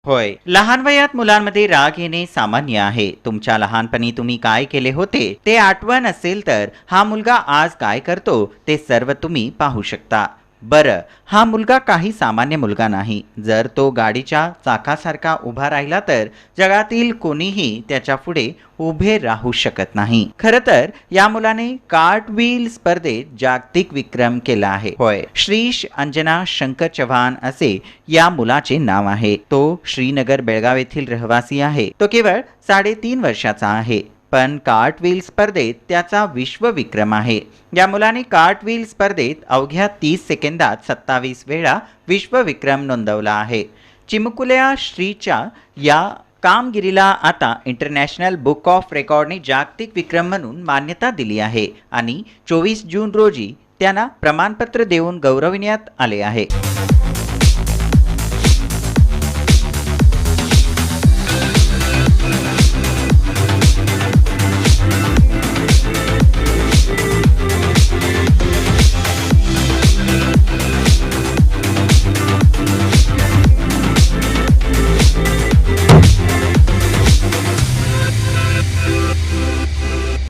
होय, लहान वयात मुलांमध्ये राग येणे सामान्य आहे. तुमच्या लहानपणी तुम्ही काय केले होते ते आठवण असेल तर हा मुलगा आज काय करतो ते सर्व तुम्ही पाहू शकता. बरं, हा मुलगा काही सामान्य मुलगा नाही. जर तो गाडीच्या चाकासारखा उभा राहिला तर जगातील कोणीही त्याच्या पुढे उभे राहू शकत नाही. खरं तर या मुलाने कार्टव्हील स्पर्धेत जागतिक विक्रम केला आहे. होय, श्रीश अंजना शंकर चव्हाण असे या मुलाचे नाव आहे. तो श्रीनगर बेळगाव येथील रहिवासी आहे. तो केवळ 3.5 वर्षाचा आहे, पण कार्टव्हील स्पर्धेत त्याचा विश्व विक्रम आहे. या मुलाने कार्टव्हील स्पर्धेत अवघ्या 30 सेकंदात 27 वेळा विश्व विक्रम नोंदवला आहे. चिमुकुल्या श्रीच्या या कामगिरीला आता इंटरनॅशनल बुक ऑफ रेकॉर्डने जागतिक विक्रम म्हणून मान्यता दिली आहे आणि 24 जून रोजी त्यांना प्रमाणपत्र देऊन गौरविण्यात आले आहे.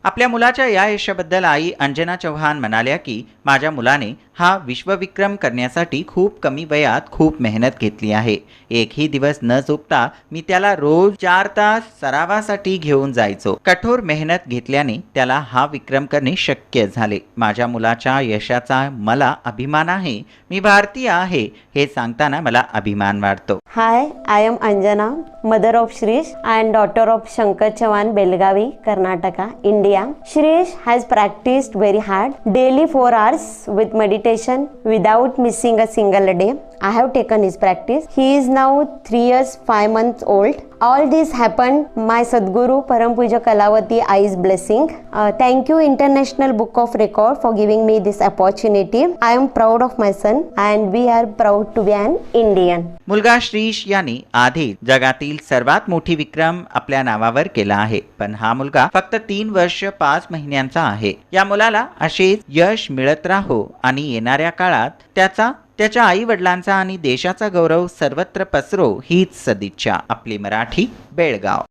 आपल्या मुलाच्या या यशाबद्दल आई अंजना चव्हाण म्हणाल्या की माझ्या मुलाने हा विश्वविक्रम करण्यासाठी खूप कमी वयात खूप मेहनत घेतली आहे. एकही दिवस न चुकता मी त्याला रोज 4 तास सरावासाठी घेऊन जायचो. कठोर मेहनत घेतल्याने त्याला हा विक्रम करणे शक्य झाले. माझ्या मुलाच्या यशाचा मला अभिमान आहे. मी भारतीय आहे हे सांगताना मला अभिमान वाटतो. Hi, I am Anjana, mother of Shrish and daughter of Shankar Chavan, Belgavi, Karnataka, India. Shrish has practiced very hard, daily 4 hours with meditation without missing a single day. I have taken his practice. He is now 3 years 5 months old. All this happened my Sadguru Param Puja Kalavati Ai's blessing. Thank you International Book of Record for giving me this opportunity. I am proud of my son and we are proud to be an Indian. मुलगा श्रीश याने आधी जगातील सर्वात मोठी विक्रम आपल्या नावावर केला आहे, पण हा मुलगा फक्त 3 वर्ष 5 महिन्यांचा आहे. या मुलाला असेच यश मिळत राहो आणि येणाऱ्या काळात त्याच्या आई वडिलांचा आणि देशाचा गौरव सर्वत्र पसरो हीच सदिच्छा. आपली मराठी, बेळगाव.